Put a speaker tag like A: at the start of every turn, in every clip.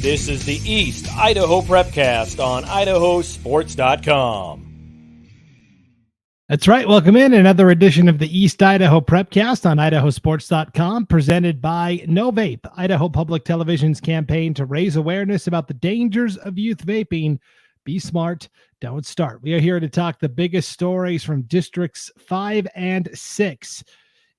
A: This is the East Idaho Prepcast on IdahoSports.com.
B: That's right. Welcome in another edition of the East Idaho Prepcast on IdahoSports.com, presented by No Vape, Idaho Public Television's campaign to raise awareness about the dangers of youth vaping. Be smart, don't start. We are here to talk the biggest stories from Districts 5 and 6.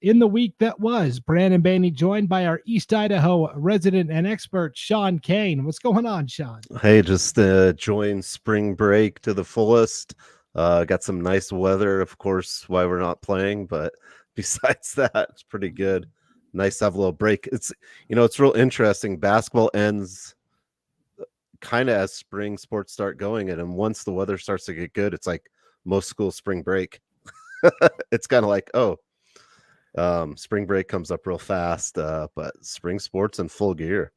B: In the week that was, Brandon Baney joined by our East Idaho resident and expert, Sean Kane. What's going on, Sean?
C: Hey, just enjoying spring break to the fullest. Got some nice weather, of course, why we're not playing, but besides that, it's pretty good. Nice to have a little break. It's real interesting. Basketball ends kind of as spring sports start going, and then once the weather starts to get good, it's like most schools spring break. It's kind of like, spring break comes up real fast, but spring sports in full gear.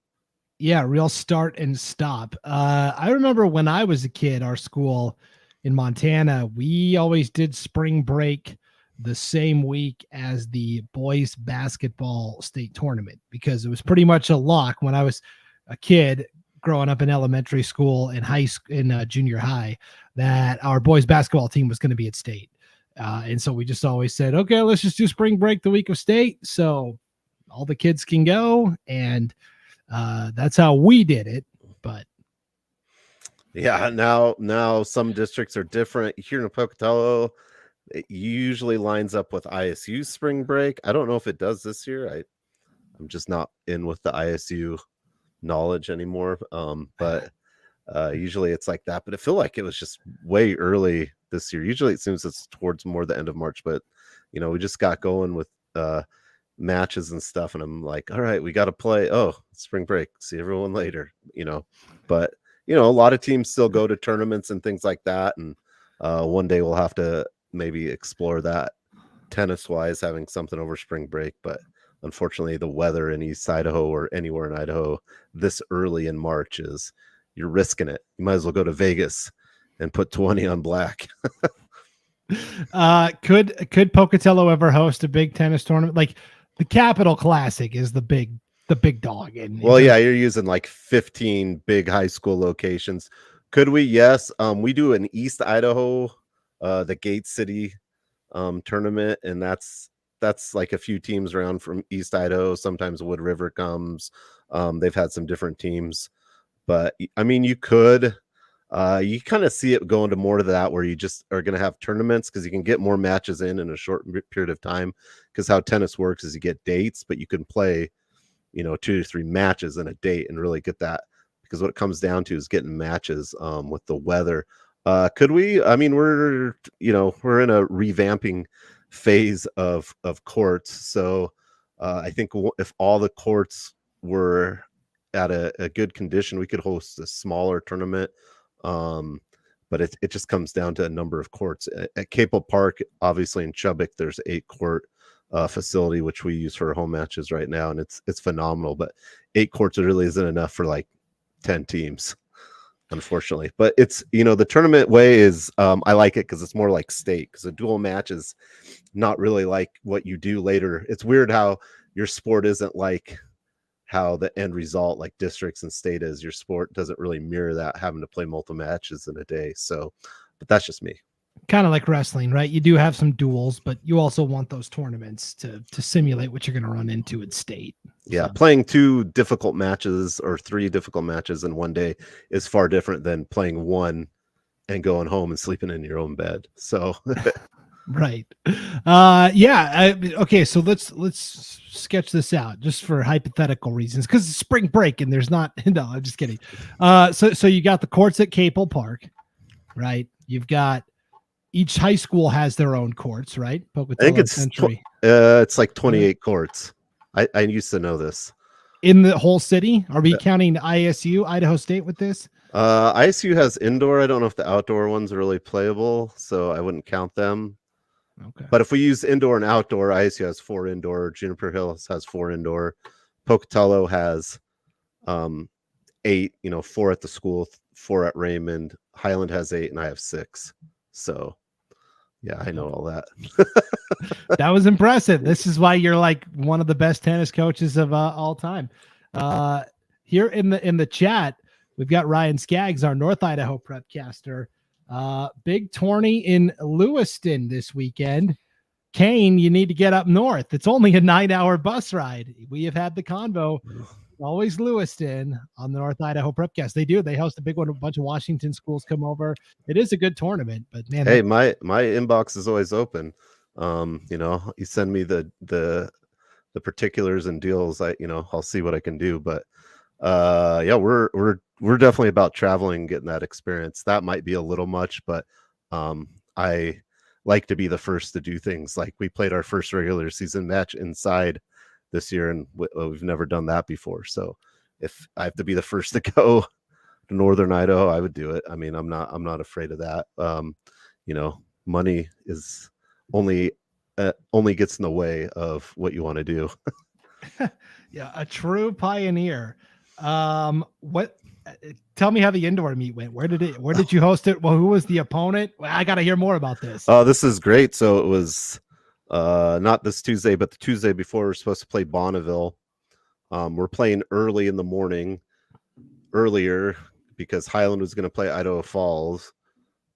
B: Yeah, real start and stop. I remember when I was a kid, our school in Montana, we always did spring break the same week as the boys basketball state tournament, because it was pretty much a lock when I was a kid growing up in elementary school and junior high, that our boys basketball team was going to be at state. And so we just always said, okay, let's just do spring break the week of state, so all the kids can go. And that's how we did it. But
C: yeah, now some districts are different. Here in Pocatello, it usually lines up with ISU spring break. I don't know if it does this year. I'm just not in with the ISU knowledge anymore. But usually it's like that. But I feel like it was just way early this year. Usually it seems it's towards more the end of March. But we just got going with matches and stuff, and I'm like, all right, we got to play. Oh, spring break. See everyone later. But a lot of teams still go to tournaments and things like that. And one day we'll have to maybe explore that tennis wise, having something over spring break. But unfortunately, the weather in East Idaho or anywhere in Idaho this early in March you're risking it. You might as well go to Vegas and put 20 on black.
B: Could Pocatello ever host a big tennis tournament? Like the Capital Classic is the big dog.
C: Yeah, you're using like 15 big high school locations. Could we? Yes. We do an East Idaho, the Gate City tournament, and that's like a few teams around from East Idaho. Sometimes Wood River comes. They've had some different teams, but I mean, you could. You kind of see it going to more to that, where you just are going to have tournaments because you can get more matches in a short period of time. Because how tennis works is you get dates, but you can play 2 to 3 matches in a date and really get that, because what it comes down to is getting matches with the weather. Could we? I mean, we're in a revamping phase of courts, so I think if all the courts were at a good condition, we could host a smaller tournament. But it just comes down to a number of courts. At Capel Park, obviously in Chubbuck, there's 8-court facility, which we use for home matches right now, and it's phenomenal. But 8 courts really isn't enough for like 10 teams, unfortunately. But it's the tournament way is I like it because it's more like state, because a dual match is not really like what you do later. It's weird how your sport isn't like how the end result like districts and state is. Your sport doesn't really mirror that, having to play multiple matches in a day. So, but that's just me.
B: Kind of like wrestling, right? You do have some duels, but you also want those tournaments to simulate what you're going to run into at state.
C: Yeah, so playing 2 difficult matches or 3 difficult matches in one day is far different than playing one and going home and sleeping in your own bed. So
B: right. Okay, so let's sketch this out just for hypothetical reasons, because it's spring break and there's not no, I'm just kidding. So you got the courts at Capel Park, right? You've got each high school has their own courts, right?
C: Pocatello, I think it's like 28 courts. I used to know this.
B: In the whole city? Are we counting ISU, Idaho State, with this?
C: ISU has indoor. I don't know if the outdoor ones are really playable, so I wouldn't count them.
B: Okay.
C: But if we use indoor and outdoor, ISU has 4 indoor. Juniper Hills has 4 indoor. Pocatello has 8. 4 at the school, 4 at Raymond. Highland has 8, and I have 6. So yeah, I know all that.
B: That was impressive. This is why you're like one of the best tennis coaches of all time. here in the chat, we've got Ryan Skaggs, our North Idaho Prepcaster. Big tourney in Lewiston this weekend. Kane, you need to get up north. It's only a 9-hour bus ride. We have had the convo. Always Lewiston on the North Idaho Prepcast. They host a big one. A bunch of Washington schools come over. It is a good tournament, but man,
C: hey, my inbox is always open. You send me the particulars and deals. I'll see what I can do. But we're definitely about traveling, getting that experience. That might be a little much, but I like to be the first to do things. Like we played our first regular season match inside this year, and we've never done that before. So if I have to be the first to go to Northern Idaho, I would do it. I mean, I'm not afraid of that. Money is only gets in the way of what you want to do.
B: Yeah, a true pioneer. Tell me how the indoor meet went. Where did you host it? Well, who was the opponent? Well, I got to hear more about this.
C: Oh, this is great. So it was not this Tuesday, but the Tuesday before. We're supposed to play Bonneville. We're playing early in the morning, earlier because Highland was going to play Idaho Falls.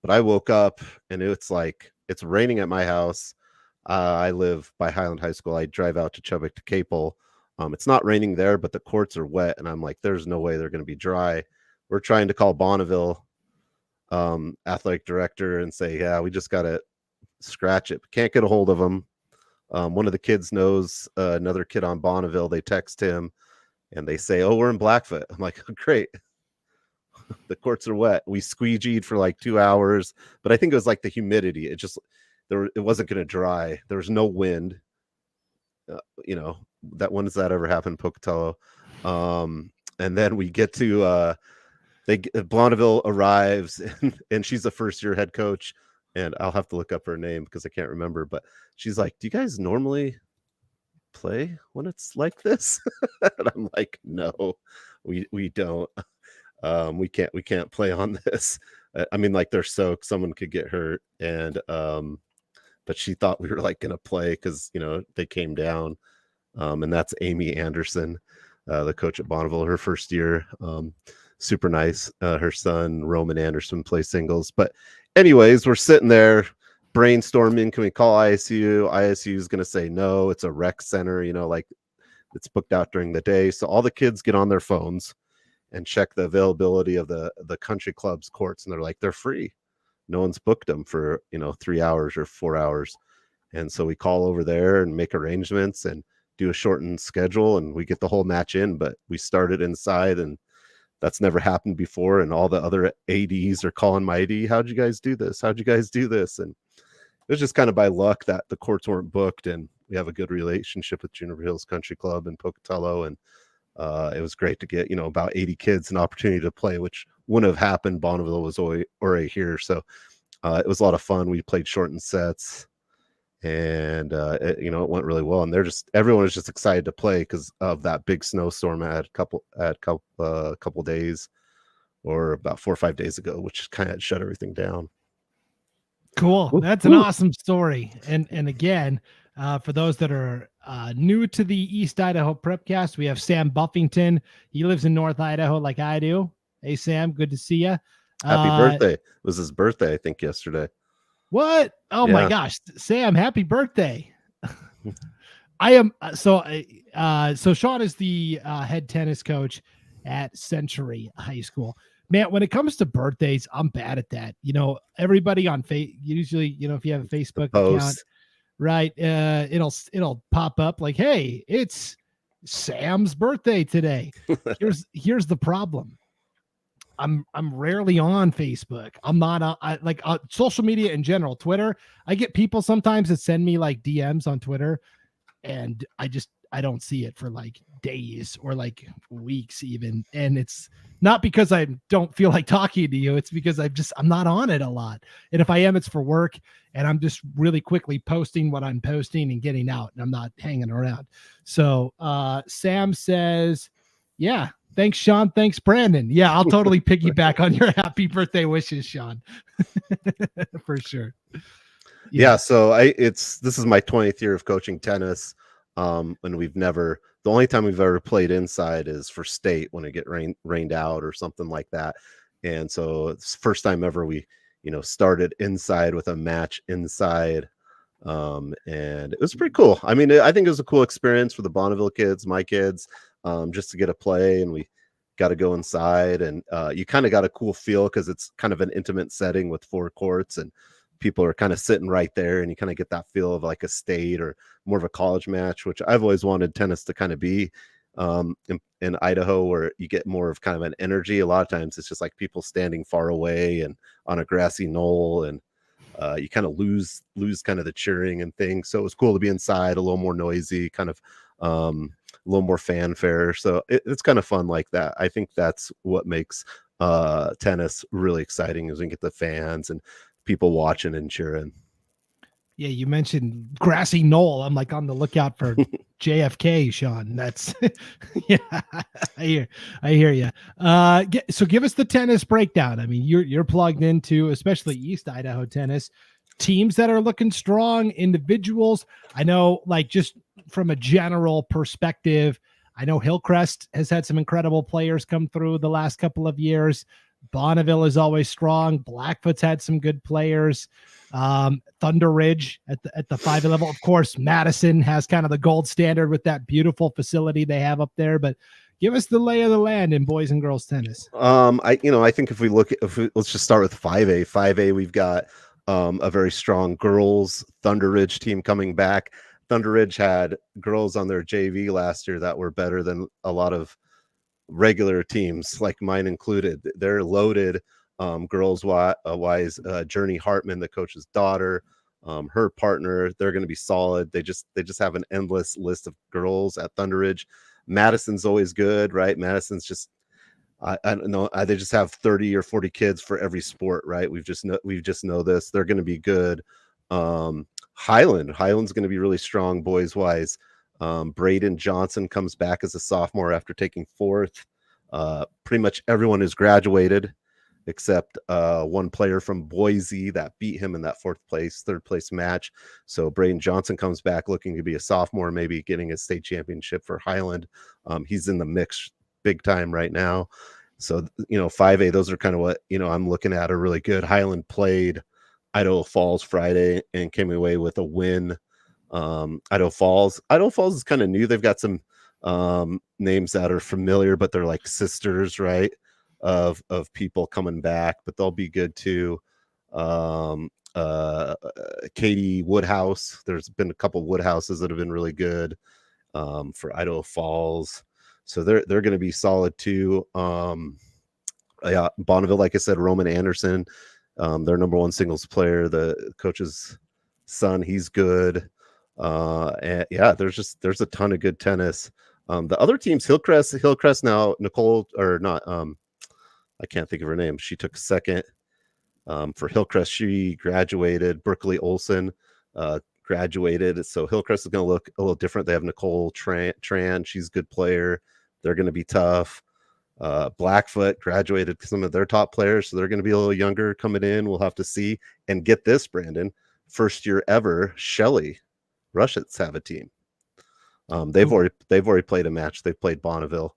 C: But I woke up and it's raining at my house. I live by Highland High School. I drive out to Chubbuck to Capel. It's not raining there, but the courts are wet, and I'm like, there's no way they're going to be dry. We're trying to call Bonneville athletic director and say, yeah, we just got to scratch it. Can't get a hold of them. One of the kids knows another kid on Bonneville. They text him and they say, oh, we're in Blackfoot. I'm like, great. The courts are wet. We squeegeed for like 2 hours, but I think it was like the humidity. It wasn't going to dry. There was no wind. That when does that ever happen in Pocatello? And then we get to Bonneville arrives and she's a first year head coach, and I'll have to look up her name because I can't remember, but she's like, do you guys normally play when it's like this? And I'm like, no, we don't. We can't play on this. I mean, like, they're soaked, someone could get hurt, and but she thought we were like gonna play because they came down. And that's Amy Anderson, the coach at Bonneville, her first year. Super nice. Her son, Roman Anderson, plays singles. But anyways, we're sitting there brainstorming. Can we call ISU? ISU is going to say no. It's a rec center, it's booked out during the day. So all the kids get on their phones and check the availability of the country club's courts. And they're like, they're free. No one's booked them for, 3 hours or 4 hours. And so we call over there and make arrangements and do a shortened schedule, and we get the whole match in. But we started inside, and that's never happened before. And all the other ADs are calling my AD, how'd you guys do this? How'd you guys do this? And it was just kind of by luck that the courts weren't booked, and we have a good relationship with Juniper Hills Country Club in Pocatello. And it was great to get, about 80 kids an opportunity to play, which wouldn't have happened. Bonneville was already here. So it was a lot of fun. We played shortened sets. And it went really well, and everyone was just excited to play because of that big snowstorm at a couple days, or about 4 or 5 days ago, which kind of shut everything down.
B: Cool. That's an awesome story. And again, for those that are new to the East Idaho Prepcast, we have Sam Buffington. He lives in North Idaho like I do. Hey, Sam, good to see you.
C: Happy birthday. It was his birthday, I think, yesterday.
B: What? Oh, yeah. My gosh, Sam, happy birthday. I am. So Sean is the head tennis coach at Century High School. Man, when it comes to birthdays, I'm bad at that. Everybody on usually, if you have a Facebook account, right? It'll pop up like, hey, it's Sam's birthday today. Here's the problem. I'm rarely on Facebook. I'm not on social media in general, Twitter. I get people sometimes that send me like DMs on Twitter, and I don't see it for like days or like weeks even. And it's not because I don't feel like talking to you. It's because I'm not on it a lot. And if I am, it's for work, and I'm just really quickly posting what I'm posting and getting out, and I'm not hanging around. So Sam says, yeah, thanks, Sean. Thanks, Brandon. Yeah, I'll totally piggyback on your happy birthday wishes, Sean. For sure.
C: Yeah. So this is my 20th year of coaching tennis. And the only time we've ever played inside is for state when it get rained out or something like that. And so it's the first time ever we, started inside with a match inside. And it was pretty cool. I mean, I think it was a cool experience for the Bonneville kids, my kids, just to get a play, and we got to go inside, and you kind of got a cool feel because it's kind of an intimate setting with 4 courts, and people are kind of sitting right there, and you kind of get that feel of like a state or more of a college match, which I've always wanted tennis to kind of be in Idaho, where you get more of kind of an energy. A lot of times it's just like people standing far away and on a grassy knoll, and you kind of lose kind of the cheering and things. So it was cool to be inside, a little more noisy, kind of a little more fanfare. So it's kind of fun like that. I think that's what makes tennis really exciting, is we can get the fans and people watching and cheering.
B: Yeah, you mentioned grassy knoll. I'm like on the lookout for JFK, Sean. That's yeah, I hear you. So give us the tennis breakdown. I mean, you're plugged into, especially East Idaho tennis, teams that are looking strong, individuals. I know, like, just from a general perspective, I know Hillcrest has had some incredible players come through the last couple of years. Bonneville is always strong. Blackfoot's had some good players. Thunder Ridge at the 5A level. Of course, Madison has kind of the gold standard with that beautiful facility they have up there. But give us the lay of the land in boys and girls tennis.
C: I think let's just start with 5A. 5A, we've got a very strong girls Thunder Ridge team coming back. Thunder Ridge had girls on their JV last year that were better than a lot of regular teams, like mine included. They're loaded. Girls wise, Journey Hartman, the coach's daughter, her partner, they're going to be solid. They just have an endless list of girls at Thunder Ridge. Madison's always good, right? Madison's just, I don't know, they just have 30 or 40 kids for every sport, right? We just know this. They're going to be good. Highland's going to be really strong boys wise. Braden Johnson comes back as a sophomore after taking 4th. Pretty much everyone is graduated except one player from Boise that beat him in that 3rd place match. So Braden Johnson comes back looking to be a sophomore, maybe getting a state championship for Highland. He's in the mix big time right now. So, 5A, those are kind of what, I'm looking at are really good. Highland played Idaho Falls Friday and came away with a win. Idaho Falls is kind of new. They've got some names that are familiar, but they're like sisters, right? Of people coming back, but they'll be good too. Katie Woodhouse, there's been a couple Woodhouses that have been really good for Idaho Falls, so they're going to be solid too. Yeah, Bonneville, like I said, Roman Anderson, their number 1 singles player, the coach's son, he's good. And yeah, there's a ton of good tennis. The other teams, Hillcrest now, Nicole, or not, I can't think of her name. She took 2nd for Hillcrest. She graduated. Berkeley Olson graduated. So Hillcrest is going to look a little different. They have Nicole Tran. She's a good player. They're going to be tough. Blackfoot graduated some of their top players, so they're going to be a little younger coming in. We'll have to see. And get this, Brandon, first year ever, Shelley Rushets have a team. They've already played a match. They've played Bonneville.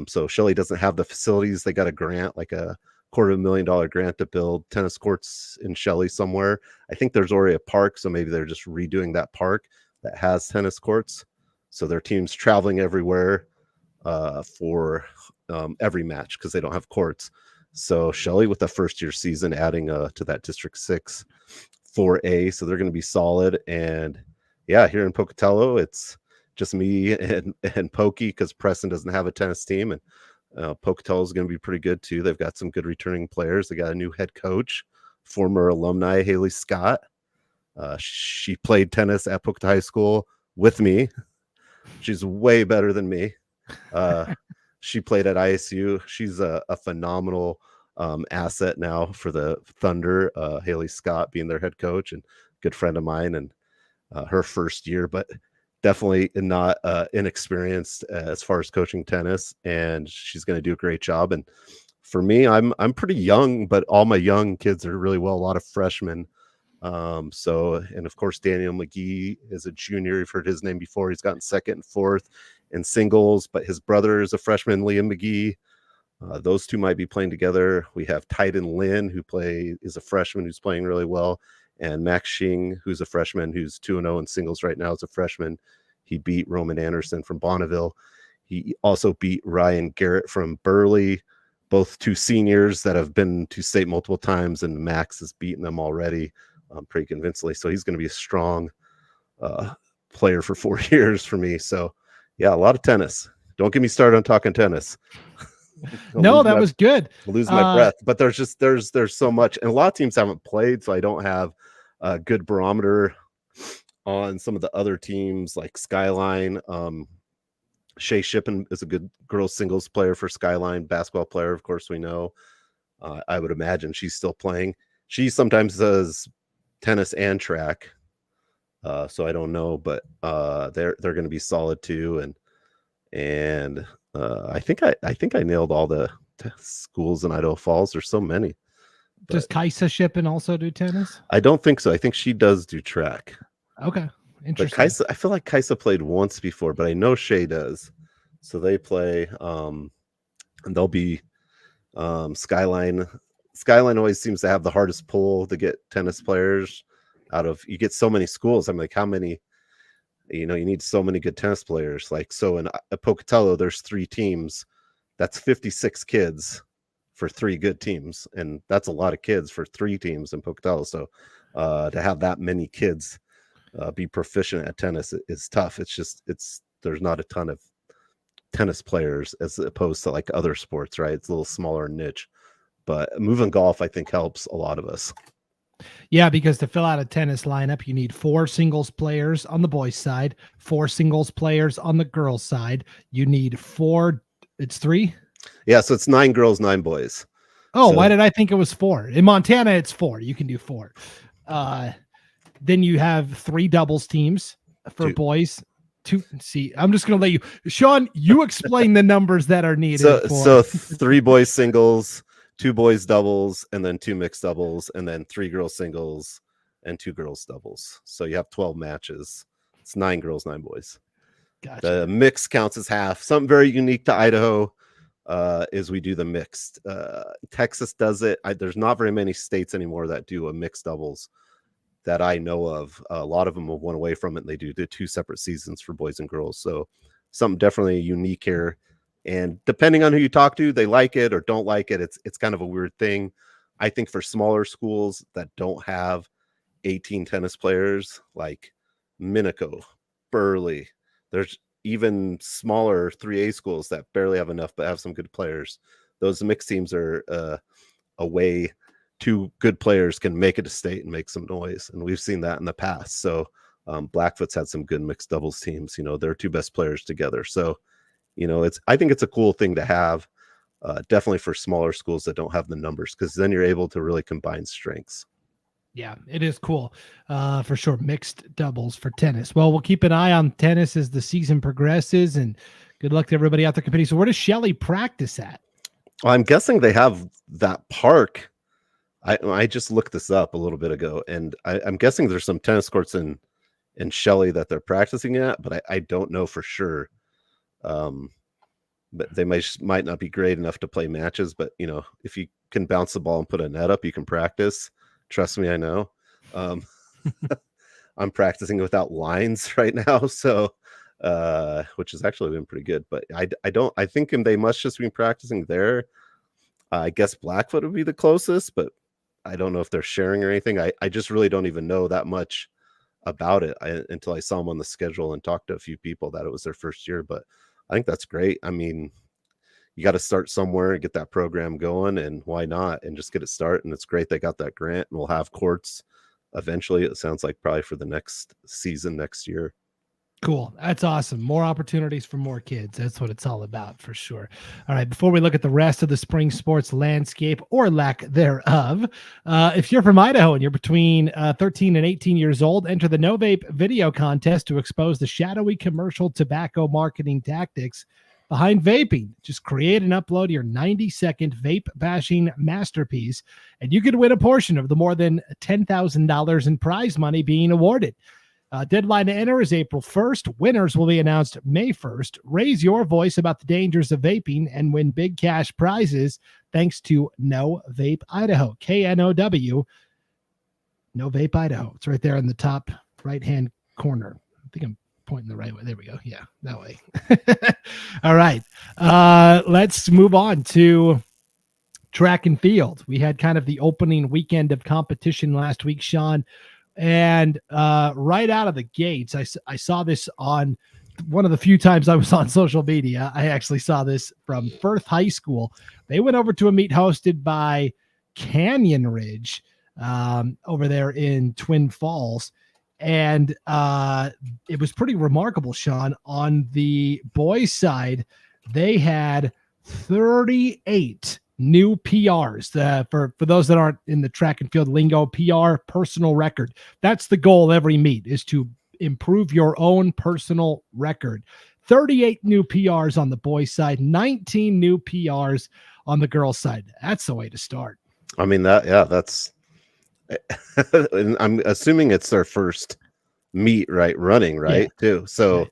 C: So Shelley doesn't have the facilities. They got a grant, like a $250,000 grant to build tennis courts in Shelley somewhere. I think there's already a park, so maybe they're just redoing that park that has tennis courts. So their team's traveling everywhere for every match because they don't have courts. So Shelley with the first year season adding to that District 6 4A, so they're going to be solid. And yeah, here in Pocatello, it's just me and Pokey because Preston doesn't have a tennis team, and Pocatello is going to be pretty good too. They've got some good returning players. They got a new head coach, former alumni Haley Scott. She played tennis at Pocatello High School with me. She's way better than me. She played at ISU. She's a phenomenal asset now for the Thunder. Haley Scott being their head coach and good friend of mine, and her first year, but definitely not inexperienced as far as coaching tennis, and she's going to do a great job. And for me, I'm pretty young, but all my young kids are really well. A lot of freshmen. And of course, Daniel McGee is a junior. You've heard his name before. He's gotten second and fourth in singles, but his brother is a freshman, Liam McGee. Those two might be playing together. We have Teton Lin, who is a freshman who's playing really well, and Max Shing, who's a freshman who's 2-0 in singles right now as a freshman. He beat Roman Anderson from Bonneville. He also beat Ryan Garrett from Burley, both two seniors that have been to state multiple times, and Max has beaten them already pretty convincingly. So he's going to be a strong player for 4 years for me. So, yeah, a lot of tennis. Don't get me started on talking tennis.
B: No, that was good.
C: Losing my breath, but there's so much, and a lot of teams haven't played, so I don't have a good barometer on some of the other teams like Skyline. Shay Shippen is a good girls singles player for Skyline, basketball player, of course we know. I would imagine she's still playing. She sometimes does tennis and track, so I don't know, but they're going to be solid too. And I think I nailed all the schools in Idaho Falls. There's so many.
B: Does Kaisa Shippen also do tennis?
C: I don't think so. I think she does do track.
B: Okay, interesting.
C: But Kaisa, I feel like Kaisa played once before, but I know Shay does. So they play, and they'll be Skyline. Skyline always seems to have the hardest pull to get tennis players out of. You get so many schools. I'm like, how many? You need so many good tennis players. Like, so in Pocatello, there's 3 teams. That's 56 kids for 3 good teams. And that's a lot of kids for 3 teams in Pocatello. So to have that many kids be proficient at tennis is tough. There's not a ton of tennis players as opposed to like other sports, right? It's a little smaller niche. But moving golf, I think, helps a lot of us.
B: Yeah, because to fill out a tennis lineup, you need 4 singles players on the boys' side, 4 singles players on the girls' side. You need 4. It's 3?
C: Yeah, so it's 9 girls, 9 boys.
B: Oh, why did I think it was 4? In Montana, it's 4. You can do 4. Then you have 3 doubles teams for 2 boys. 2. See, I'm just going to let you, Sean, you explain the numbers that are needed.
C: So 3 boys singles, 2 boys doubles, and then 2 mixed doubles, and then 3 girls singles and 2 girls doubles. So you have 12 matches. It's 9 girls, 9 boys. Gotcha. The mix counts as half. Something very unique to Idaho is we do the mixed. Texas does it. There's not very many states anymore that do a mixed doubles that I know of. A lot of them have went away from it, and they do the 2 separate seasons for boys and girls. So something definitely unique here. And depending on who you talk to, they like it or don't like it. It's kind of a weird thing. I think for smaller schools that don't have 18 tennis players, like Minico, Burley, there's even smaller 3A schools that barely have enough but have some good players. Those mixed teams are a way 2 good players can make it to state and make some noise. And we've seen that in the past. So Blackfoot's had some good mixed doubles teams. Their 2 best players together. So I think it's a cool thing to have, definitely for smaller schools that don't have the numbers, because then you're able to really combine strengths.
B: Yeah, it is cool for sure. Mixed doubles for tennis. Well, we'll keep an eye on tennis as the season progresses, and good luck to everybody out there competing. So where does Shelley practice at?
C: Well, I'm guessing they have that park. I just looked this up a little bit ago, and I'm guessing there's some tennis courts in Shelley that they're practicing at, but I don't know for sure. But they might not be great enough to play matches, but if you can bounce the ball and put a net up, you can practice. Trust me, I know. I'm practicing without lines right now, so which has actually been pretty good. But I think they must just be practicing there. I guess Blackfoot would be the closest, but I don't know if they're sharing or anything. I just really don't even know that much about it until I saw them on the schedule and talked to a few people that it was their first year. But I think that's great. I mean, you got to start somewhere and get that program going, and why not? And just get it started. And it's great they got that grant, and we'll have courts eventually. It sounds like probably for the next season next year.
B: Cool. That's awesome. More opportunities for more kids. That's what it's all about for sure. All right. Before we look at the rest of the spring sports landscape or lack thereof, if you're from Idaho and you're between 13 and 18 years old, enter the No Vape video contest to expose the shadowy commercial tobacco marketing tactics behind vaping. Just create and upload your 90-second vape bashing masterpiece, and you could win a portion of the more than $10,000 in prize money being awarded. Deadline to enter is April 1st. Winners will be announced May 1st. Raise your voice about the dangers of vaping and win big cash prizes thanks to No Vape Idaho. KNOW. No Vape Idaho. It's right there in the top right-hand corner. I think I'm pointing the right way. There we go. Yeah, that way. All right. Let's move on to track and field. We had kind of the opening weekend of competition last week, Sean. And right out of the gates, I saw this on one of the few times I was on social media. I actually saw this from Firth High School. They went over to a meet hosted by Canyon Ridge over there in Twin Falls. And it was pretty remarkable, Sean. On the boys' side, they had 38 new PRs. For those that aren't in the track and field lingo, PR, personal record. That's the goal every meet, is to improve your own personal record. 38 new PRs on the boys' side, 19 new PRs on the girls' side. That's the way to start.
C: I mean, that's and I'm assuming it's their first meet, running,
B: Yeah.
C: too. So
B: Right.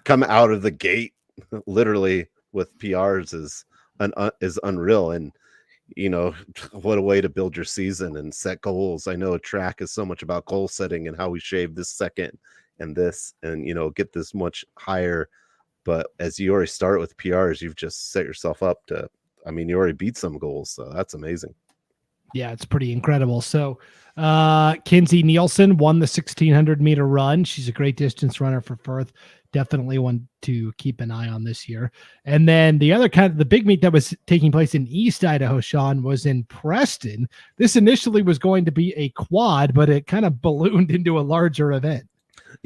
C: Come out of the gate literally with PRs is unreal. And what a way to build your season and set goals. I know track is so much about goal setting and how we shave this second and this, and get this much higher. But as you already start with PRs, you've just set yourself up to, you already beat some goals. So that's amazing.
B: Yeah, it's pretty incredible. So Kinsey Nielsen won the 1,600 meter run. She's a great distance runner for Firth. Definitely one to keep an eye on this year. And then the other the big meet that was taking place in East Idaho, Sean, was in Preston. This initially was going to be a quad, but it kind of ballooned into a larger event.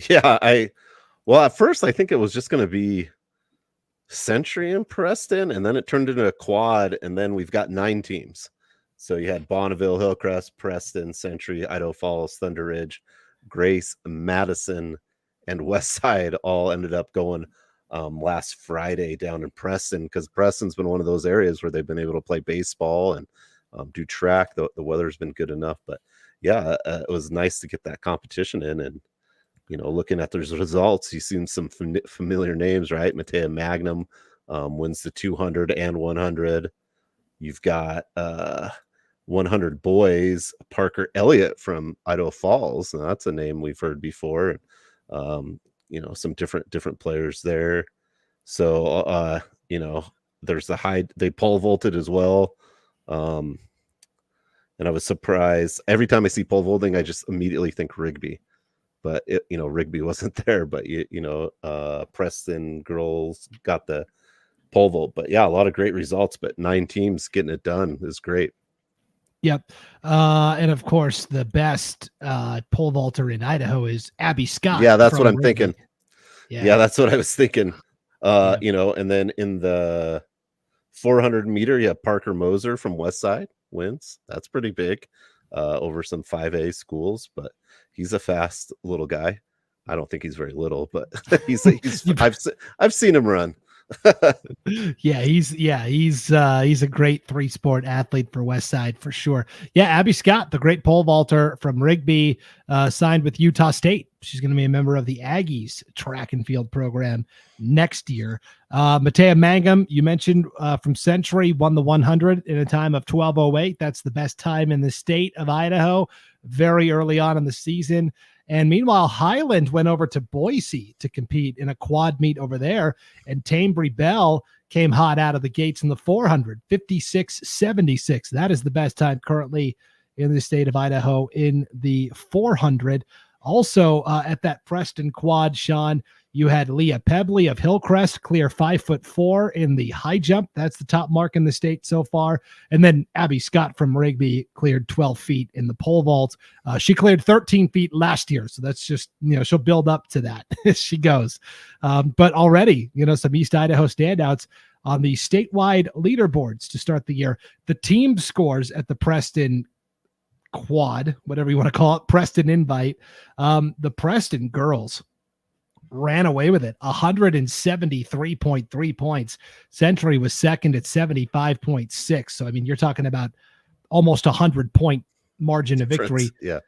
C: Yeah, at first I think it was just going to be Century and Preston, and then it turned into a quad, and then we've got 9 teams. So you had Bonneville, Hillcrest, Preston, Century, Idaho Falls, Thunder Ridge, Grace, Madison, and Westside all ended up going last Friday down in Preston, because Preston's been one of those areas where they've been able to play baseball and do track. The weather's been good enough. But yeah, it was nice to get that competition in. And, looking at those results, you've seen some familiar names, right? Matea Magnum wins the 200 and 100. You've got 100 boys, Parker Elliott from Idaho Falls. Now, that's a name we've heard before. Some different players there. So, there's they pole vaulted as well. And I was surprised. Every time I see pole vaulting, I just immediately think Rigby. But Rigby wasn't there. But Preston girls got the pole vault. But yeah, a lot of great results. But 9 teams getting it done is great.
B: Yep. And of course, the best pole vaulter in Idaho is Abby Scott.
C: Yeah, that's what I'm thinking.
B: Yeah,
C: that's what I was thinking. And then in the 400 meter, you have Parker Moser from Westside wins. That's pretty big over some 5A schools, but he's a fast little guy. I don't think he's very little, but he's I've seen him run.
B: He's a great 3-sport athlete for Westside for sure. Yeah, Abby Scott, the great pole vaulter from Rigby, signed with Utah State. She's going to be a member of the Aggies track and field program next year. Matea Mangum, you mentioned from Century, won the 100 in a time of 12:08. That's the best time in the state of Idaho very early on in the season. And meanwhile, Highland went over to Boise to compete in a quad meet over there. And Tambry Bell came hot out of the gates in the 400, 56:76. That is the best time currently in the state of Idaho in the 400. Also at that Preston quad, Sean, you had Leah Pebley of Hillcrest clear 5'4" in the high jump. That's the top mark in the state so far. And then Abby Scott from Rigby cleared 12 feet in the pole vault. She cleared 13 feet last year. So that's just, she'll build up to that as she goes. But already, some East Idaho standouts on the statewide leaderboards to start the year. The team scores at the Preston quad, whatever you want to call it, Preston invite. The Preston girls ran away with it. 173.3 points. Century was second at 75.6. So, I mean, you're talking about almost 100-point margin of victory.
C: Yeah.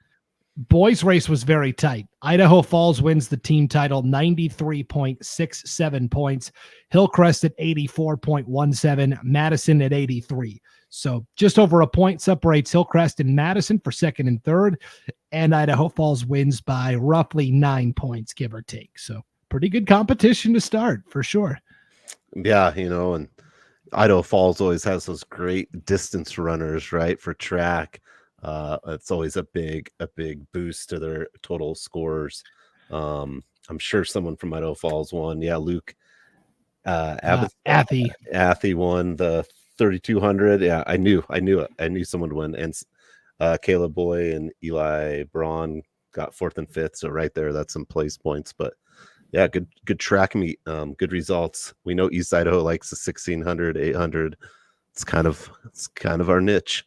B: Boys race was very tight. Idaho Falls wins the team title, 93.67 points. Hillcrest at 84.17, Madison at 83. So just over a point separates Hillcrest and Madison for second and third, and Idaho Falls wins by roughly 9 points, give or take. So pretty good competition to start for sure.
C: Yeah, and Idaho Falls always has those great distance runners, right, for track. It's always a big boost to their total scores. I'm sure someone from Idaho Falls won. Yeah, Luke Athy won the 3,200. Yeah, I knew it. I knew someone would win. And Caleb Boy and Eli Braun got fourth and fifth. So right there, that's some place points. But yeah, good track meet. Good results. We know East Idaho likes the 1,600, 800. It's kind of our niche.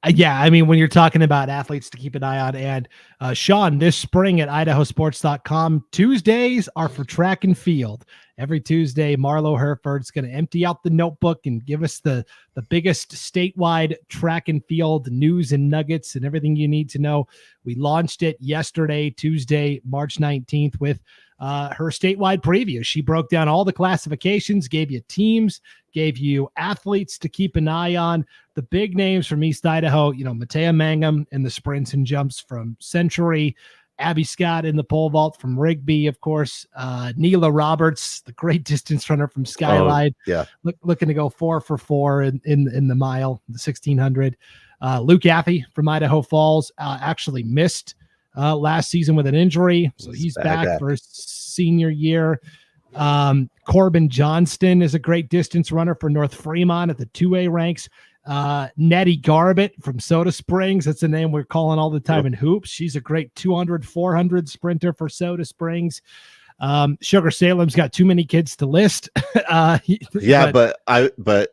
B: Yeah, I mean, when you're talking about athletes to keep an eye on, and Sean, this spring at IdahoSports.com, Tuesdays are for track and field. Every Tuesday, Marlo Herford's going to empty out the notebook and give us the biggest statewide track and field news and nuggets and everything you need to know. We launched it yesterday, Tuesday, March 19th, with her statewide preview. She broke down all the classifications, gave you teams, gave you athletes to keep an eye on. The big names from East Idaho, Matea Mangum in the sprints and jumps from Century, Abby Scott in the pole vault from Rigby, of course, Neela Roberts, the great distance runner from Skyline, looking to go 4 for 4 in the mile, the 1,600. Luke Affey from Idaho Falls actually missed last season with an injury, so he's back for his senior year. Corbin Johnston is a great distance runner for North Fremont at the 2A ranks. Nettie Garbett from Soda Springs, that's a name we're calling all the time in hoops. She's a great 200, 400 sprinter for Soda Springs. Sugar Salem's got too many kids to list.
C: But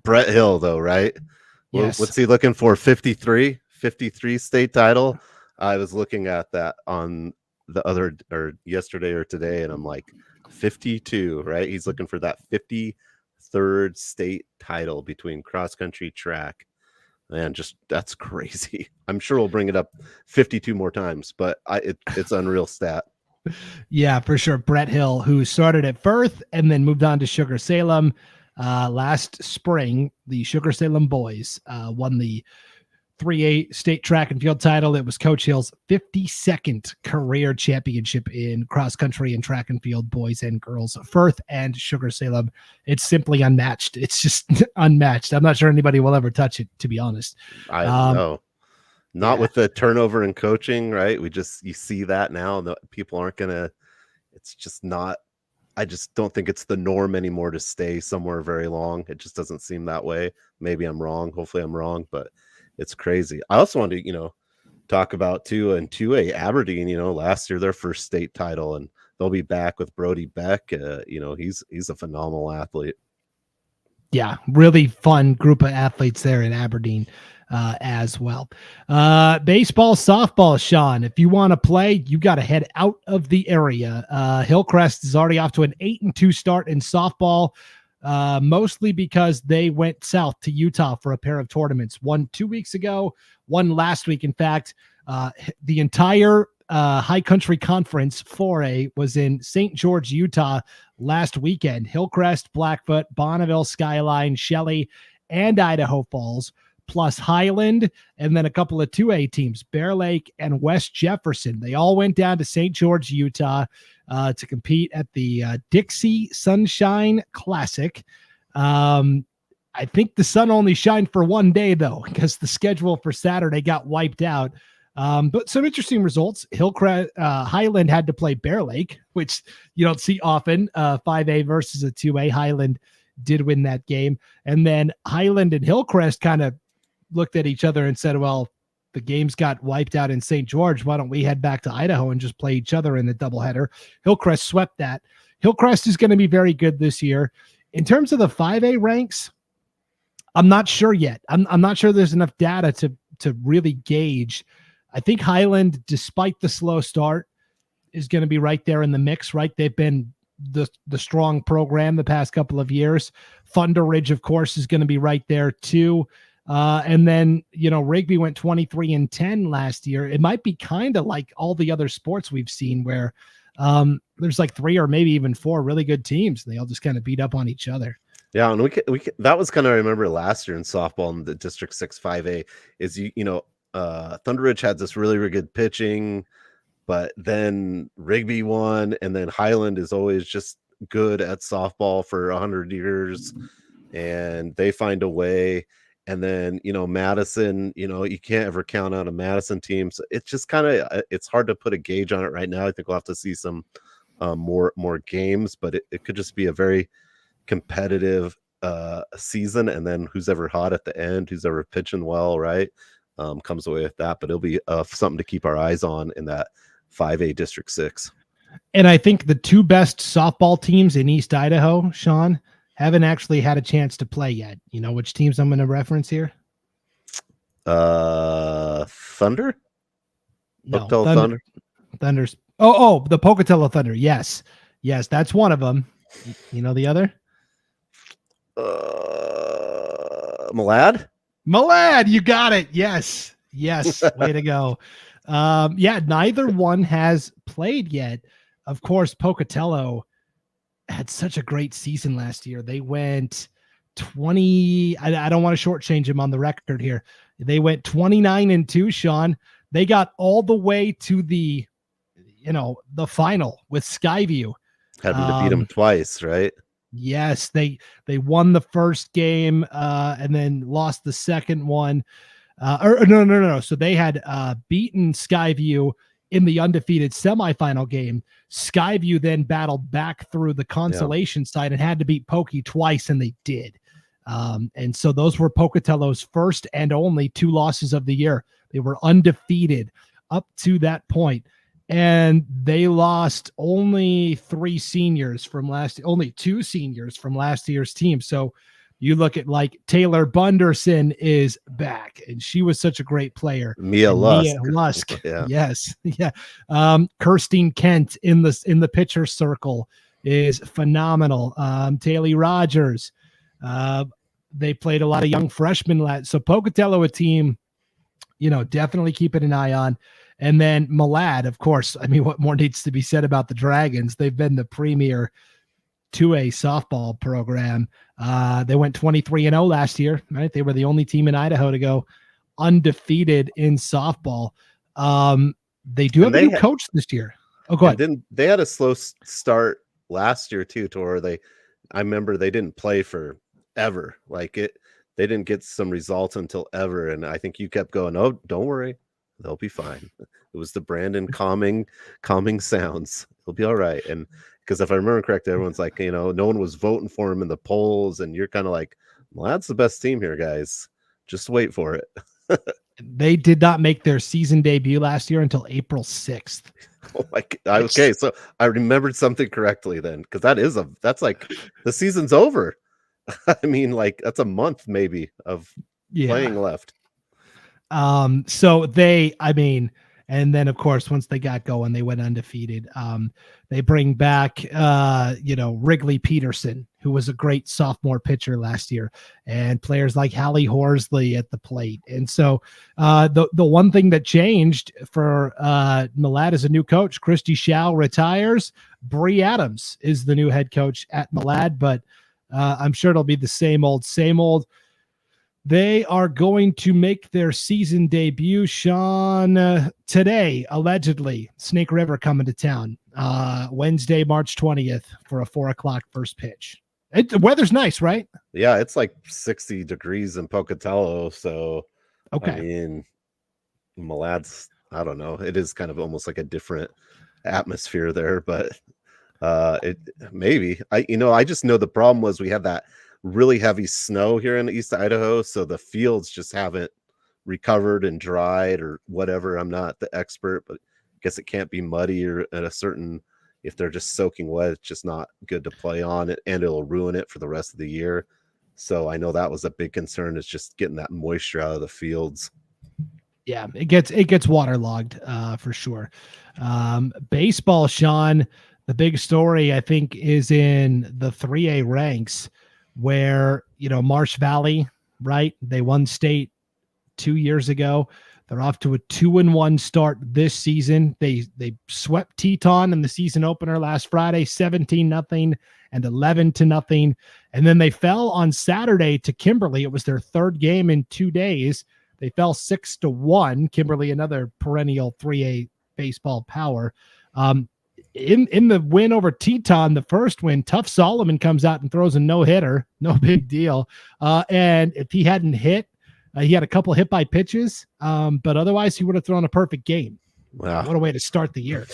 C: Brett Hill though, right?
B: Yes.
C: What's he looking for? 53 state title. I was looking at that on the other or yesterday or today, and I'm like 52, right? He's looking for that 53rd state title between cross country track. Man, just that's crazy. I'm sure we'll bring it up 52 more times, but it's unreal stat.
B: Yeah, for sure. Brett Hill, who started at Firth and then moved on to Sugar Salem last spring. The Sugar Salem boys won the 3A state track and field title. It was Coach Hill's 52nd career championship in cross country and track and field, boys and girls. Firth and Sugar Salem, it's simply unmatched. It's just unmatched. I'm not sure anybody will ever touch it, to be honest.
C: I know. Not with the turnover in coaching, right? You see that now. The people aren't gonna. It's just not. I just don't think it's the norm anymore to stay somewhere very long. It just doesn't seem that way. Maybe I'm wrong. Hopefully I'm wrong, but it's crazy. I also want to, talk about too, and 2A Aberdeen, last year their first state title, and they'll be back with Brody Beck. He's a phenomenal athlete.
B: Yeah, really fun group of athletes there in Aberdeen as well. Baseball, softball, Sean, if you want to play, you got to head out of the area. Hillcrest is already off to an 8-2 start in softball. Mostly because they went south to Utah for a pair of tournaments. One 2 weeks ago, one last week. In fact, the entire High Country Conference 4A was in St. George, Utah last weekend. Hillcrest, Blackfoot, Bonneville, Skyline, Shelley, and Idaho Falls, plus Highland, and then a couple of 2A teams, Bear Lake and West Jefferson. They all went down to St. George, Utah, to compete at the Dixie Sunshine Classic. I think the sun only shined for one day, though, because the schedule for Saturday got wiped out. But some interesting results. Highland had to play Bear Lake, which you don't see often, 5A versus a 2A. Highland did win that game. And then Highland and Hillcrest kind of looked at each other and said, well, the games got wiped out in St. George. Why don't we head back to Idaho and just play each other in the doubleheader? Hillcrest swept that. Hillcrest is going to be very good this year. In terms of the 5A ranks, I'm not sure yet. I'm not sure there's enough data to really gauge. I think Highland, despite the slow start, is going to be right there in the mix, right? They've been the strong program the past couple of years. Thunder Ridge, of course, is going to be right there too. And then, Rigby went 23-10 last year. It might be kind of like all the other sports we've seen where there's like 3 or maybe even 4 really good teams. They all just kind of beat up on each other.
C: Yeah, and we that was kind of, I remember last year in softball in the District 6 5A is Thunder Ridge had this really, really good pitching, but then Rigby won, and then Highland is always just good at softball for 100 years, and they find a way. And then, Madison, you can't ever count out a Madison team. So it's just kind of, it's hard to put a gauge on it right now. I think we'll have to see some more games, but it could just be a very competitive season. And then who's ever hot at the end, who's ever pitching well, right, comes away with that. But it'll be something to keep our eyes on in that 5A District 6.
B: And I think the 2 best softball teams in East Idaho, Sean, haven't actually had a chance to play yet. You know which teams I'm going to reference here?
C: Thunder?
B: No,
C: Thunder.
B: Thunder's. Oh, the Pocatello Thunder. Yes, that's one of them. You know the other?
C: Malad,
B: you got it. Yes. Way to go. Neither one has played yet. Of course, Pocatello had such a great season last year. They went 20. I don't want to shortchange him on the record here. They went 29-2, Sean. They got all the way to the final with Skyview.
C: Having to beat them twice, right?
B: Yes, they won the first game and then lost the second one. No. So they had beaten Skyview in the undefeated semifinal game. Skyview then battled back through the consolation side and had to beat Pokey twice, and they did. And so those were Pocatello's first and only 2 losses of the year. They were undefeated up to that point. And they lost only 2 seniors from last year's team. So you look at like Taylor Bunderson is back, and she was such a great player.
C: Mia Lusk.
B: Yeah. Yes. Yeah. Kirstine Kent in the pitcher circle is phenomenal. Taylor Rogers. They played a lot of young freshmen. So Pocatello, a team, definitely keeping an eye on. And then Malad, of course. I mean, what more needs to be said about the Dragons? They've been the premier 2A softball program. They went 23-0 last year, right? They were the only team in Idaho to go undefeated in softball. They do have a new coach this year. Oh, go ahead.
C: They had a slow start last year too, to where I remember they didn't play for ever. They didn't get some results until ever. And I think you kept going, oh, don't worry, they'll be fine. It was the Brandon calming sounds. It'll be all right. And because if I remember correctly, everyone's like, no one was voting for him in the polls. And you're kind of like, well, that's the best team here, guys. Just wait for it.
B: They did not make their season debut last year until April 6th.
C: Oh my God. Okay. So I remembered something correctly then, because that's like the season's over. I mean, that's a month maybe of playing left.
B: And then of course, once they got going, they went undefeated. They bring back, Wrigley Peterson, who was a great sophomore pitcher last year, and players like Hallie Horsley at the plate. And so the one thing that changed for Malad is a new coach. Christy Schau retires. Bree Adams is the new head coach at Malad, but I'm sure it'll be the same old. They are going to make their season debut, Sean, today, allegedly. Snake River coming to town Wednesday, March 20th for a 4:00 first pitch. The weather's nice, right?
C: Yeah, it's like 60 degrees in Pocatello. So,
B: okay.
C: I mean, Malad's, I don't know. It is kind of almost like a different atmosphere there, but it maybe. I just know the problem was we had that really heavy snow here in East Idaho, so the fields just haven't recovered and dried or whatever. I'm not the expert, but I guess it can't be muddy or at a certain, if they're just soaking wet, it's just not good to play on it, and it'll ruin it for the rest of the year. So I know that was a big concern, is just getting that moisture out of the fields.
B: Yeah, it gets waterlogged for sure. Baseball, Sean, the big story I think is in the 3A ranks where, Marsh Valley, right? They won state 2 years ago. They're off to a 2-1 start this season. They swept Teton in the season opener last Friday, 17-0 and 11-0. And then they fell on Saturday to Kimberly. It was their third game in 2 days. They fell 6-1. Kimberly, another perennial 3A baseball power. In the win over Teton, the first win, Tough Solomon comes out and throws a no-hitter. No big deal. And if he hadn't hit, he had a couple hit by pitches, but otherwise he would have thrown a perfect game.
C: Wow.
B: What a way to start the year.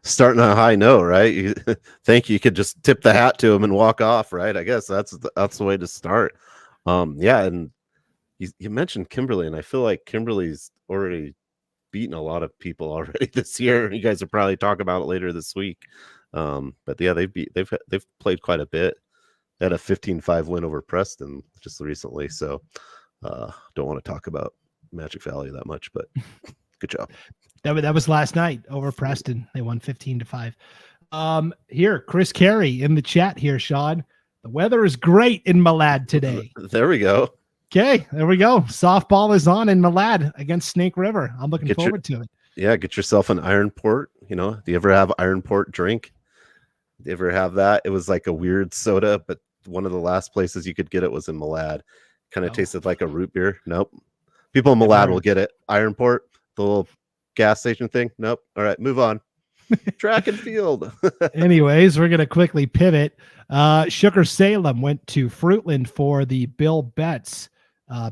C: Starting on a high note, right? You think you could just tip the hat to him and walk off, right? I guess that's the way to start. Yeah, and you mentioned Kimberly, and I feel like Kimberly's already beaten a lot of people already this year. You guys will probably talk about it later this week. But yeah, they've played quite a bit. They had a 15-5 win over Preston just recently, so don't want to talk about Magic Valley that much, but good job.
B: That was last night over Preston. They won 15-5. Here, Chris Carey in the chat here, Sean. The weather is great in Malad today.
C: There we go.
B: Okay, there we go. Softball is on in Malad against Snake River. I'm looking forward to it.
C: Yeah, get yourself an Iron Port. Do you ever have Iron Port drink? Do you ever have that? It was like a weird soda, but one of the last places you could get it was in Malad. Kind of tasted like a root beer. Nope. People in Malad will get it. Iron Port, the little gas station thing. Nope. All right, move on. Track and field.
B: Anyways, we're going to quickly pivot. Sugar Salem went to Fruitland for the Bill Betts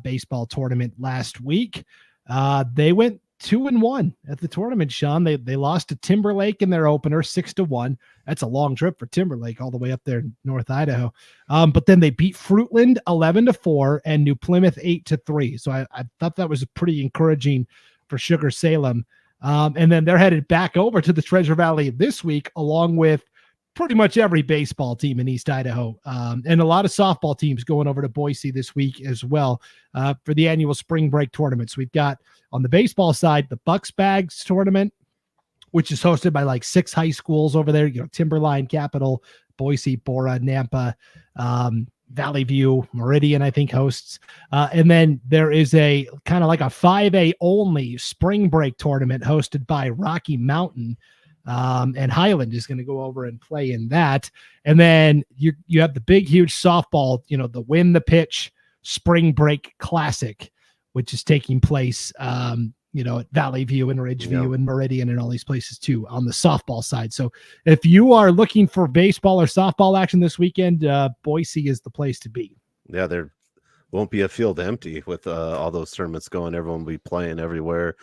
B: baseball tournament last week. They went 2-1 at the tournament, Sean. They lost to Timberlake in their opener 6-1. That's a long trip for Timberlake all the way up there in North Idaho. But then they beat Fruitland 11-4 and New Plymouth 8-3. So I thought that was pretty encouraging for Sugar Salem. And then they're headed back over to the Treasure Valley this week, along with pretty much every baseball team in East Idaho, and a lot of softball teams going over to Boise this week as well for the annual spring break tournaments. We've got on the baseball side, the Bucks Bags tournament, which is hosted by like 6 high schools over there, Timberline, Capital, Boise, Bora, Nampa, Valley View, Meridian, I think hosts. And then there is a kind of like a 5A only spring break tournament hosted by Rocky Mountain. And Highland is going to go over and play in that. And then you have the big, huge softball, the Win the Pitch Spring Break Classic, which is taking place, at Valley View and Ridgeview and Meridian and all these places too on the softball side. So if you are looking for baseball or softball action this weekend, Boise is the place to be.
C: Yeah, there won't be a field empty with all those tournaments going. Everyone will be playing everywhere.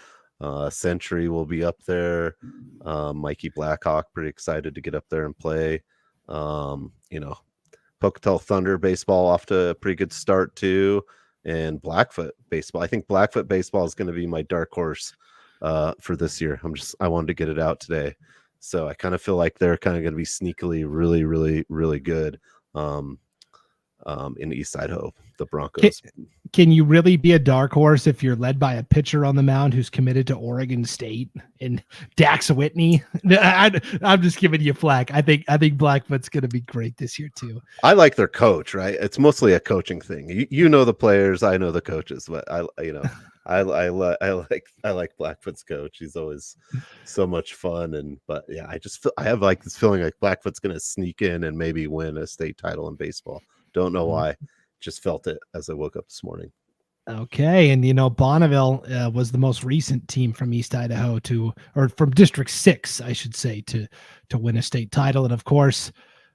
C: Century will be up there. Mikey Blackhawk, pretty excited to get up there and play. Pocatello Thunder baseball off to a pretty good start too. And Blackfoot baseball. I think Blackfoot baseball is going to be my dark horse for this year. I wanted to get it out today. So I kind of feel like they're kind of going to be sneakily really, really, really good in East Idaho, the Broncos.
B: Can you really be a dark horse if you're led by a pitcher on the mound who's committed to Oregon State and Dax Whitney? I'm just giving you flack. I think Blackfoot's going to be great this year too.
C: I like their coach, right? It's mostly a coaching thing. You know the players, I know the coaches, but I like Blackfoot's coach. He's always so much fun, but yeah, I have like this feeling like Blackfoot's going to sneak in and maybe win a state title in baseball. Don't know why. Just felt it as I woke up this morning.
B: Okay. And, Bonneville was the most recent team from East Idaho or from District 6, I should say, to win a state title. And, of course,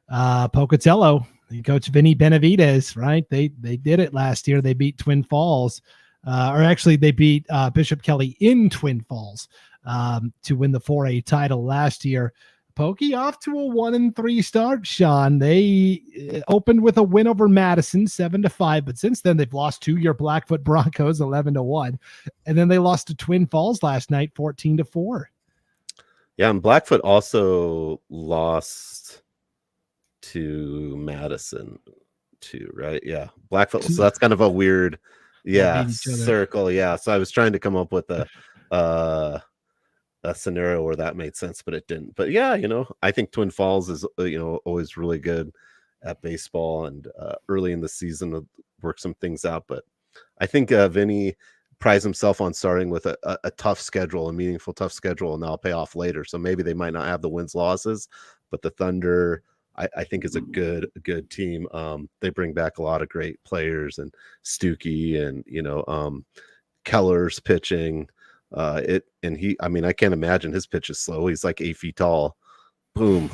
B: Pocatello, Coach Vinny Benavidez, right? They did it last year. They beat Twin Falls. Or actually, they beat Bishop Kelly in Twin Falls to win the 4A title last year. Pokey off to a 1-3 start, Sean. They opened with a win over Madison, 7-5, but since then they've lost to your Blackfoot Broncos, 11-1, and then they lost to Twin Falls last night, 14-4.
C: Yeah, and Blackfoot also lost to Madison too, right? Yeah, Blackfoot. So that's kind of a weird Yeah,
B: beat each other.
C: circle. Yeah. So I was trying to come up with a scenario where that made sense, but it didn't. But yeah, I think Twin Falls is always really good at baseball, and early in the season will work some things out. But I think Vinny prides himself on starting with a tough schedule, a meaningful tough schedule, and that'll pay off later. So maybe they might not have the wins losses, but the Thunder, I think, is a good team. They bring back a lot of great players, and Stookie, and Keller's pitching. I can't imagine his pitch is slow. He's like 8 feet tall. Boom,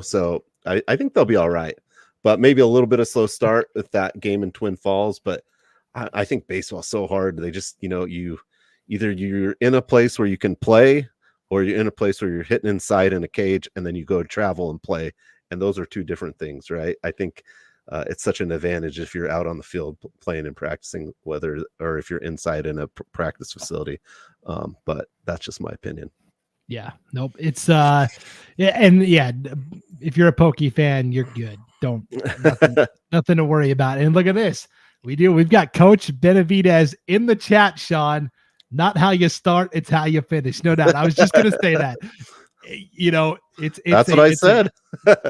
C: so I think they'll be all right. But maybe a little bit of slow start with that game in Twin Falls. But I think baseball's so hard. They just, you're in a place where you can play, or you're in a place where you're hitting inside in a cage, and then you go travel and play. And those are two different things, right? I think it's such an advantage if you're out on the field playing and practicing, or if you're inside in a practice facility. But that's just my opinion.
B: Yeah, nope. It's if you're a Pokey fan, you're good. Nothing to worry about. And look at this. We've got Coach Benavidez in the chat, Sean. Not how you start, it's how you finish. No doubt. I was just gonna say that. That's
C: what I said.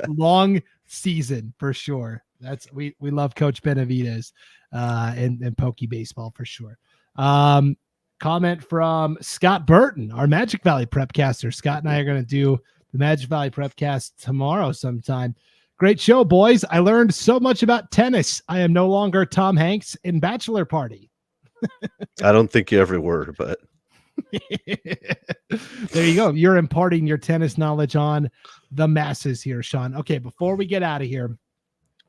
B: Long season for sure. We love Coach Benavidez and Pokey baseball for sure. Comment from Scott Burton, our Magic Valley Prepcaster. Scott and I are going to do the Magic Valley Prepcast tomorrow sometime. Great show, boys. I learned so much about tennis. I am no longer Tom Hanks in Bachelor Party.
C: I don't think you ever were, but
B: there you go. You're imparting your tennis knowledge on the masses here, Sean. Okay, before we get out of here,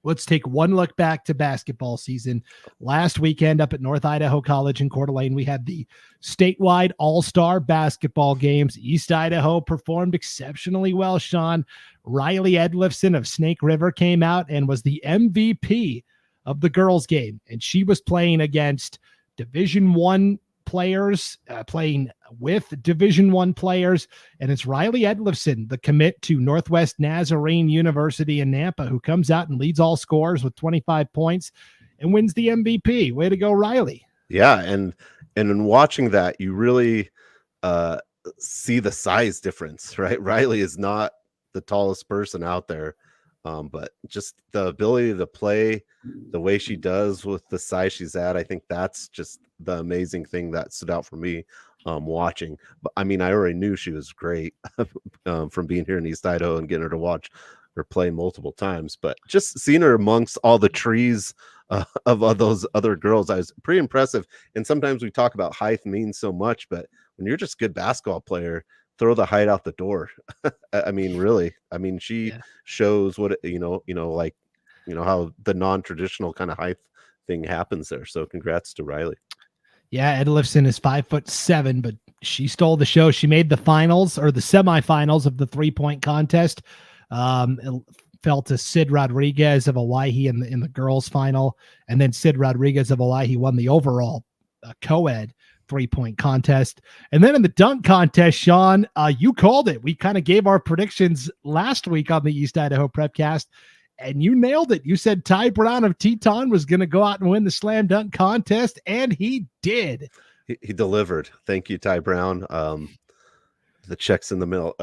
B: let's take one look back to basketball season. Last weekend up at North Idaho College in Coeur d'Alene, we had the statewide All-Star Basketball Games. East Idaho performed exceptionally well, Sean. Rylie Edlefsen of Snake River came out and was the MVP of the girls' game, and she was playing against Division I players, playing with Division I players, and it's Rylie Edlefsen, the commit to Northwest Nazarene University in Nampa, who comes out and leads all scorers with 25 points and wins the MVP. Way to go, Rylie.
C: Yeah, and in watching that, you really see the size difference, right? Rylie is not the tallest person out there, but just the ability to play the way she does with the size she's at, I think that's just the amazing thing that stood out for me watching. But I mean, I already knew she was great from being here in East Idaho and getting her to watch her play multiple times, but just seeing her amongst all the trees of those other girls, I was pretty impressive. And sometimes we talk about height means so much, but when you're just a good basketball player, throw the height out the door. I mean, really, she shows what, how the non-traditional kind of height thing happens there. So congrats to Rylie.
B: Yeah, Edlefsen is 5'7", but she stole the show. She made the finals or the semifinals of the 3-point contest. It fell to Sid Rodriguez of Hawaii in the girls' final, and then Sid Rodriguez of Hawaii won the overall co-ed 3-point contest. And then in the dunk contest, Sean, you called it. We kind of gave our predictions last week on the East Idaho Prepcast, and you nailed it. You said Ty Brown of Teton was going to go out and win the slam dunk contest, and he did.
C: He delivered. Thank you, Ty Brown. The check's in the mail.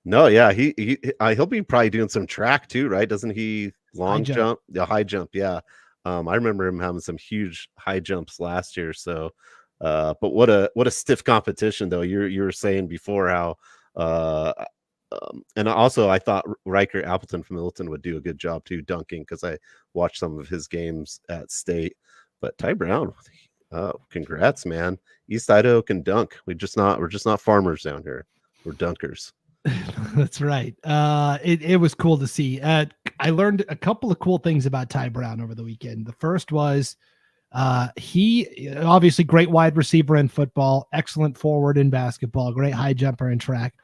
C: No, yeah, he'll be probably doing some track too, right? Doesn't he? Long jump? The high jump, yeah. I remember him having some huge high jumps last year. So, but what a stiff competition though. You were saying before how, and also I thought Riker Appleton from Milton would do a good job too dunking, because I watched some of his games at state. But Ty Brown, congrats, man. East Idaho can dunk. We're just not farmers down here. We're dunkers.
B: That's right. It was cool to see. I learned a couple of cool things about Ty Brown over the weekend. The first was he obviously great wide receiver in football, excellent forward in basketball, great high jumper in track.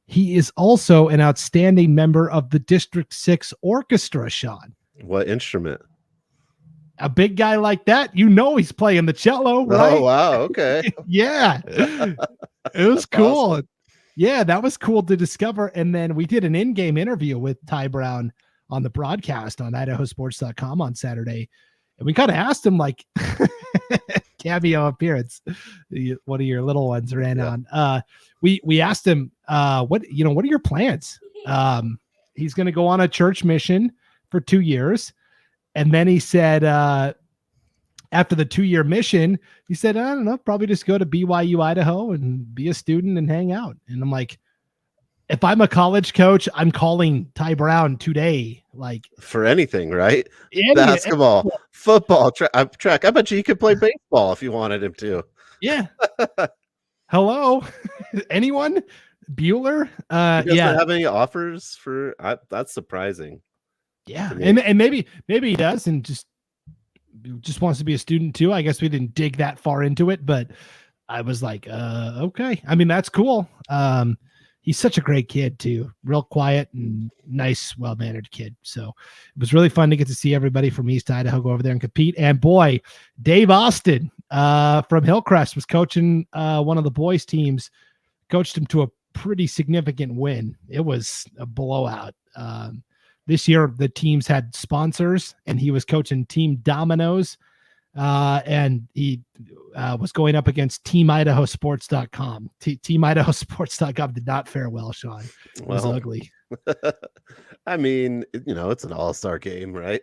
B: He is also an outstanding member of the District 6 Orchestra, Sean.
C: What instrument?
B: A big guy like that, he's playing the cello, right?
C: Oh, wow. Okay.
B: Yeah. It was cool. Awesome. Yeah, that was cool to discover. And then we did an in-game interview with Ty Brown on the broadcast on IdahoSports.com on Saturday. And we kind of asked him, like, cameo appearance. One of your little ones ran on. We asked him, what are your plans? He's going to go on a church mission for 2 years. And then he said, after the 2-year mission, he said, I don't know, probably just go to BYU, Idaho and be a student and hang out. And I'm like, if I'm a college coach, I'm calling Ty Brown today. Like
C: for anything, right? Basketball, football, track. I bet you he could play baseball if you wanted him to.
B: Yeah. Hello, anyone? Bueller?
C: He doesn't have any offers for. That's surprising.
B: Yeah, and maybe he does, and just wants to be a student too. I guess we didn't dig that far into it, but I was like, okay. I mean, that's cool. He's such a great kid too, real quiet and nice, well-mannered kid. So it was really fun to get to see everybody from East Idaho go over there and compete. And boy, Dave Austin from Hillcrest was coaching one of the boys' teams, coached him to a pretty significant win. It was a blowout. This year, the teams had sponsors, and he was coaching Team Dominoes, and he was going up against Team IdahoSports.com. Team IdahoSports.com did not fare well, Sean. It was ugly.
C: I mean, it's an all-star game, right?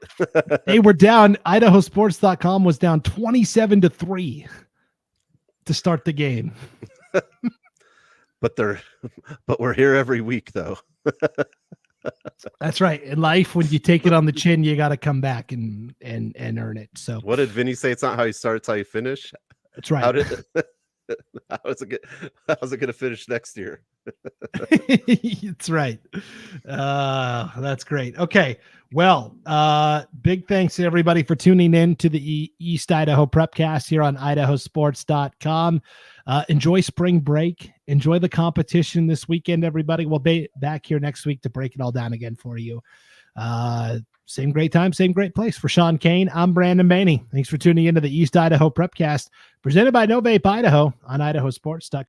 B: They were down. IdahoSports.com was down 27-3 to start the game.
C: But we're here every week, though.
B: That's right. In life, when you take it on the chin, you got to come back and earn it. So
C: what did Vinny say? It's not how you start, it's how you finish.
B: That's right.
C: How's it going to finish next year?
B: That's right. That's great. Okay. Well, big thanks to everybody for tuning in to the East Idaho Prepcast here on IdahoSports.com. Enjoy spring break. Enjoy the competition this weekend, everybody. We'll be back here next week to break it all down again for you. Same great time, same great place. For Sean Kane, I'm Brandon Baney. Thanks for tuning into the East Idaho Prepcast, presented by No Vape Idaho on IdahoSports.com.